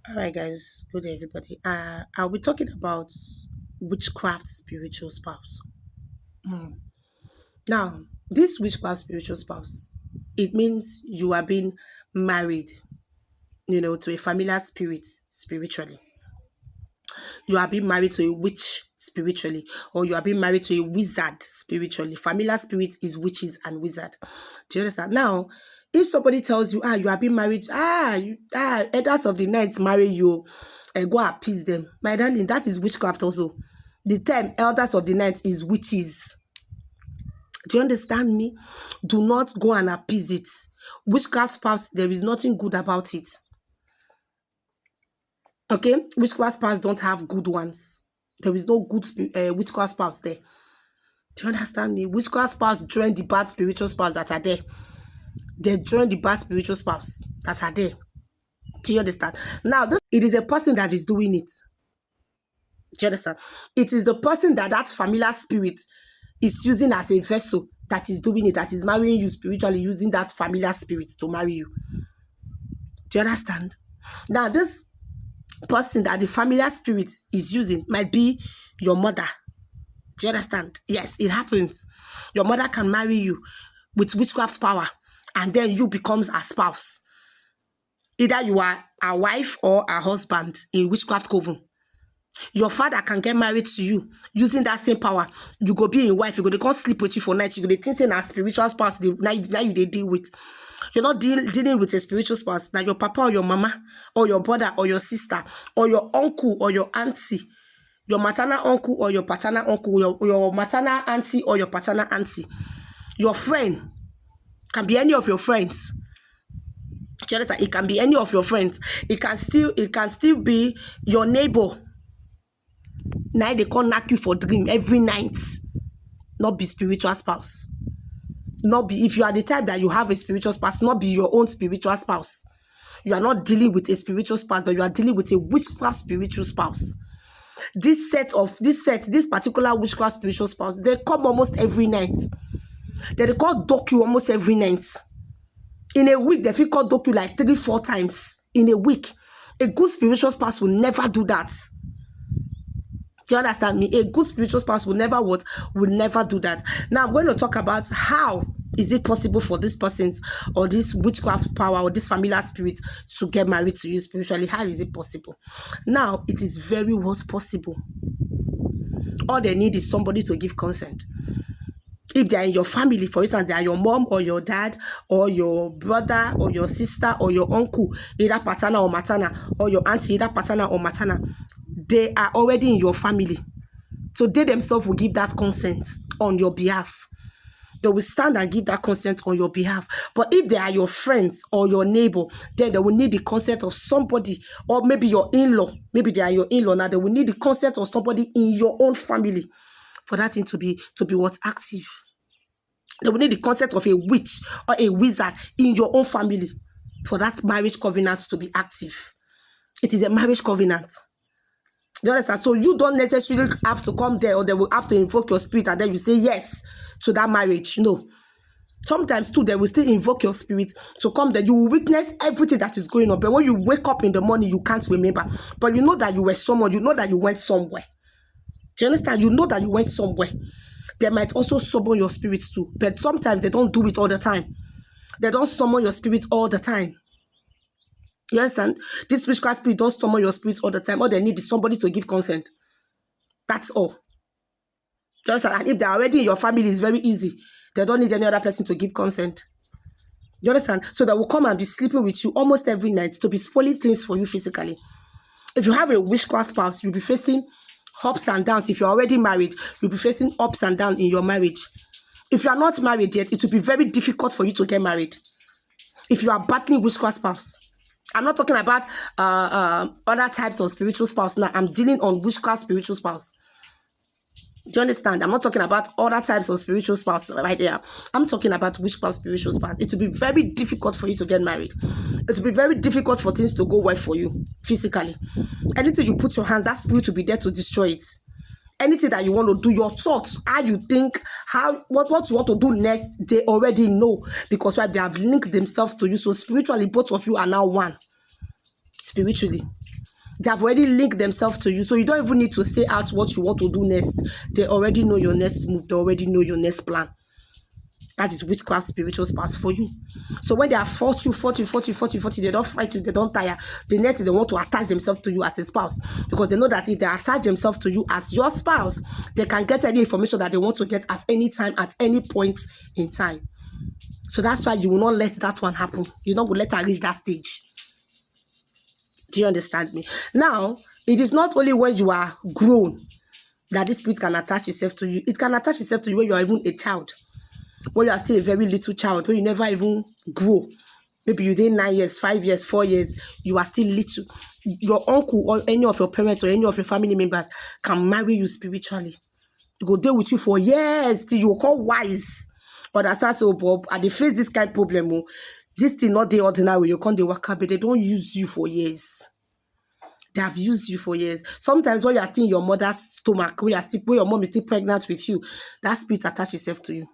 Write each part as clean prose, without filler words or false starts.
All right, guys. Good day, everybody. I'll be talking about witchcraft spiritual spouse. Now, this witchcraft spiritual spouse, it means you are being married, to a familiar spirit spiritually. You are being married to a witch spiritually, or you are being married to a wizard spiritually. Familiar spirit is witches and wizard. Do you understand? Now, if somebody tells you, you are being married, elders of the night marry you, and go appease them. My darling, that is witchcraft also. The term elders of the night is witches. Do you understand me? Do not go and appease it. Witchcraft spouse, there is nothing good about it. Okay? Witchcraft spouse don't have good ones. There is no good witchcraft spouse there. Do you understand me? Witchcraft spouse join the bad spiritual spouse that are there. They join the bad spiritual spouse that are there. Do you understand? Now, it is a person that is doing it. Do you understand? It is the person that familiar spirit is using as a vessel that is doing it, that is marrying you spiritually, using that familiar spirit to marry you. Do you understand? Now, this person that the familiar spirit is using might be your mother. Do you understand? Yes, it happens. Your mother can marry you with witchcraft power, and then you becomes a spouse. Either you are a wife or a husband in witchcraft coven. Your father can get married to you using that same power. You go be in wife, you go, they can't sleep with you for night. You go, they think a spiritual spouse, now you they deal with. You're not dealing with a spiritual spouse. Now your papa or your mama or your brother or your sister or your uncle or your auntie, your maternal uncle or your paternal uncle, your maternal auntie or your paternal auntie. Your friend can be any of your friends. Do you understand? It can be any of your friends. It can still be your neighbor. Now they can't knock you for dream every night. Not be spiritual spouse. Not be, if you are the type that you have a spiritual spouse, not be your own spiritual spouse. You are not dealing with a spiritual spouse, but you are dealing with a witchcraft spiritual spouse. This particular witchcraft spiritual spouse, they come almost every night. They call dock you almost every night. In a week, they call dock you like 3-4 times in a week. A good spiritual spouse will never do that. Do you understand me? A good spiritual spouse will never do that. Now I'm going to talk about how is it possible for this person or this witchcraft power or this familiar spirit to get married to you spiritually. How is it possible? Now, it is very possible. All they need is somebody to give consent. If they are in your family, for instance, they are your mom or your dad or your brother or your sister or your uncle, either paternal or maternal, or your auntie, either paternal or maternal, they are already in your family. So they themselves will give that consent on your behalf. They will stand and give that consent on your behalf. But if they are your friends or your neighbor, then they will need the consent of somebody, or maybe your in-law. Maybe they are your in-law now. They will need the consent of somebody in your own family for that thing to be what's active. They will need the consent of a witch or a wizard in your own family for that marriage covenant to be active. It is a marriage covenant. You understand? So you don't necessarily have to come there, or they will have to invoke your spirit and then you say yes to that marriage. No. Sometimes too, they will still invoke your spirit to come there. You will witness everything that is going on. But when you wake up in the morning, you can't remember. But you know that you were someone. You know that you went somewhere. Do you understand? You know that you went somewhere. They might also summon your spirits too. But sometimes they don't do it all the time. They don't summon your spirits all the time. You understand? This witchcraft spirit don't summon your spirits all the time. All they need is somebody to give consent. That's all. You understand? And if they're already in your family, it's very easy. They don't need any other person to give consent. You understand? So they will come and be sleeping with you almost every night to be spoiling things for you physically. If you have a witchcraft spouse, you'll be facing ups and downs. If you're already married, you'll be facing ups and downs in your marriage. If you are not married yet, it will be very difficult for you to get married. If you are battling witchcraft spouse. I'm not talking about other types of spiritual spouse now. I'm dealing on witchcraft spiritual spouse. Do you understand? I'm not talking about other types of spiritual spouse right there. I'm talking about witchcraft spiritual spouse. It will be very difficult for you to get married. It will be very difficult for things to go well for you physically. Anything you put your hands, that spirit will be there to destroy it. Anything that you want to do, your thoughts, how you think, what you want to do next, they already know, because they have linked themselves to you. So spiritually, both of you are now one. Spiritually. They have already linked themselves to you. So you don't even need to say out what you want to do next. They already know your next move. They already know your next plan. That is witchcraft spiritual spouse for you. So when they have fought you, they don't fight you, they don't tire. The next thing, they want to attach themselves to you as a spouse. Because they know that if they attach themselves to you as your spouse, they can get any information that they want to get at any time, at any point in time. So that's why you will not let that one happen. You don't let her reach that stage. Do you understand me? Now, it is not only when you are grown that this spirit can attach itself to you. It can attach itself to you when you are even a child. When you are still a very little child, when you never even grow. Maybe you did 9 years, 5 years, 4 years, you are still little. Your uncle or any of your parents or any of your family members can marry you spiritually. They go deal with you for years till you call wise. But as I say, Bob, and they face this kind of problem, this thing not the ordinary. You can't work out, but they don't use you for years. They have used you for years. Sometimes when you are still in your mother's stomach, when your mom is still pregnant with you, that spirit attaches itself to you.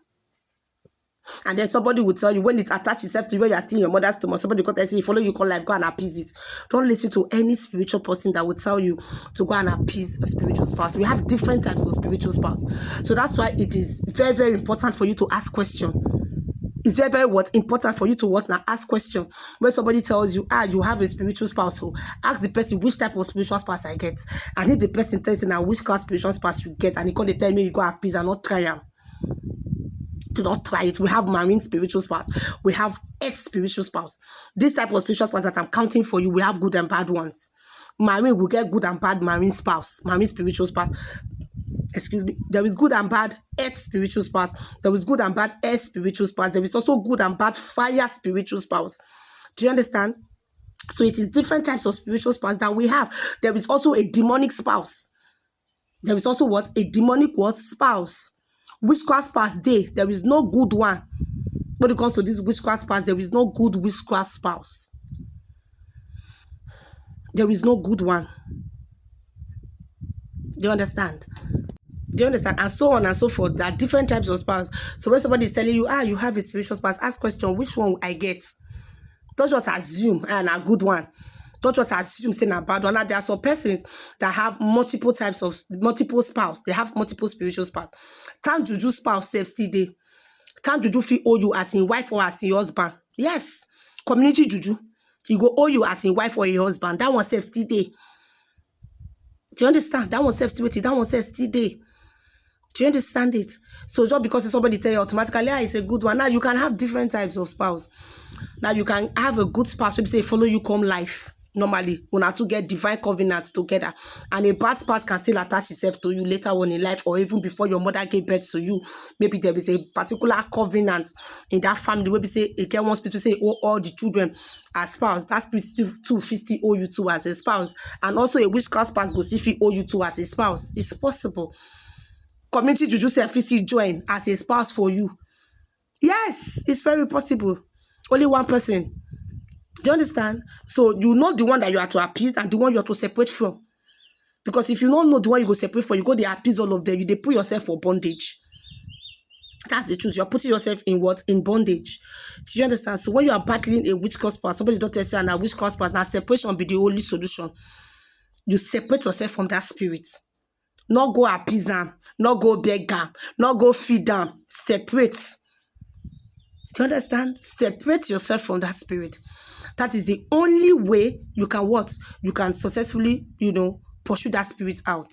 And then somebody will tell you, when it attaches itself to you, when you are still in your mother's stomach, somebody will tell you, follow you, call life, go and appease it. Don't listen to any spiritual person that will tell you to go and appease a spiritual spouse. We have different types of spiritual spouse. So that's why it is very, very important for you to ask questions. It's very, very important for you to ask questions. When somebody tells you, you have a spiritual spouse, so ask the person which type of spiritual spouse I get. And if the person tells you now which kind of spiritual spouse you get, and he can't tell me you go appease and not try them. Do not try it. We have marine spiritual spouse. We have earth spiritual spouse. This type of spiritual spouse that I'm counting for you, we have good and bad ones. Marine will get good and bad marine spouse, marine spiritual spouse. Excuse me. There is good and bad earth spiritual spouse. There is good and bad air spiritual spouse. There is also good and bad fire spiritual spouse. Do you understand? So it is different types of spiritual spouse that we have. There is also a demonic spouse. There is also a demonic spouse. Witchcraft spouse, there is no good one. When it comes to this witchcraft spouse, there is no good witchcraft spouse. There is no good one. Do you understand? Do you understand? And so on and so forth. There are different types of spouse. So when somebody is telling you, you have a spiritual spouse, ask question, which one will I get? Don't just assume, a good one. Don't just assume saying a bad one. Now, there are some persons that have multiple spouse. They have multiple spiritual spouse. Can juju spouse still there? Can juju feel owe you as in wife or as in husband? Yes. Community juju. He go owe you as in wife or your husband. That one still there. Do you understand? That one still waiting. That one still there. Do you understand it? So just because somebody tell you automatically, it's a good one. Now you can have different types of spouse. Now you can have a good spouse. Maybe say follow you come life. Normally, when I to get divine covenants together, and a bad spouse can still attach itself to you later on in life, or even before your mother gave birth to you. Maybe there is a particular covenant in that family. Maybe say a girl wants to say, all the children as spouse. That spirit still owe you to as a spouse, and also a witchcraft spouse will still owe you to as a spouse. It's possible. Community juju say still join as a spouse for you. Yes, it's very possible. Only one person. Do you understand? So you know the one that you are to appease and the one you are to separate from. Because if you don't know the one you go separate from, you go to appease all of them. They put yourself for bondage. That's the truth. You're putting yourself in what? In bondage. Do you understand? So when you are battling a witchcraft spouse, somebody don't tell you and a witchcraft spouse, now separation be the only solution. You separate yourself from that spirit. Not go appease them, not go beg them, not go feed them. Separate. Do you understand? Separate yourself from that spirit. That is the only way you can You can successfully, pursue that spirit out.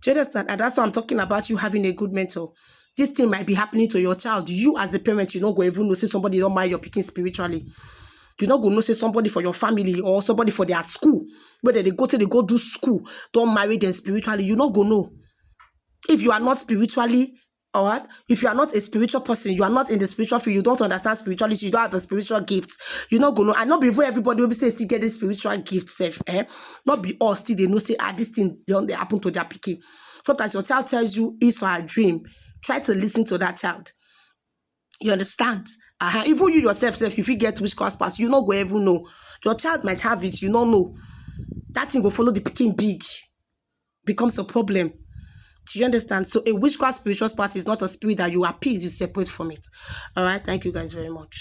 Do you understand? And that's why I'm talking about you having a good mentor. This thing might be happening to your child. You as a parent, you don't go even know say somebody don't mind your picking spiritually. You don't go know say somebody for your family or somebody for their school. Whether they go do school, don't marry them spiritually. You don't go know. If you are not spiritually, if you are not a spiritual person, you are not in the spiritual field, you don't understand spirituality, you don't have a spiritual gift, you not go know. And not before everybody will be say still get this spiritual gift self. Not be all still they know say this thing they happen to their picking. Sometimes your child tells you it's a dream. Try to listen to that child. You understand? Even you yourself, if you get witchcraft pass, you not go ever know. Your child might have it, you don't know. That thing will follow the picking big. Becomes a problem. Do you understand? So a witchcraft spiritual spouse is not a spirit that you appease, you separate from it. All right. Thank you guys very much.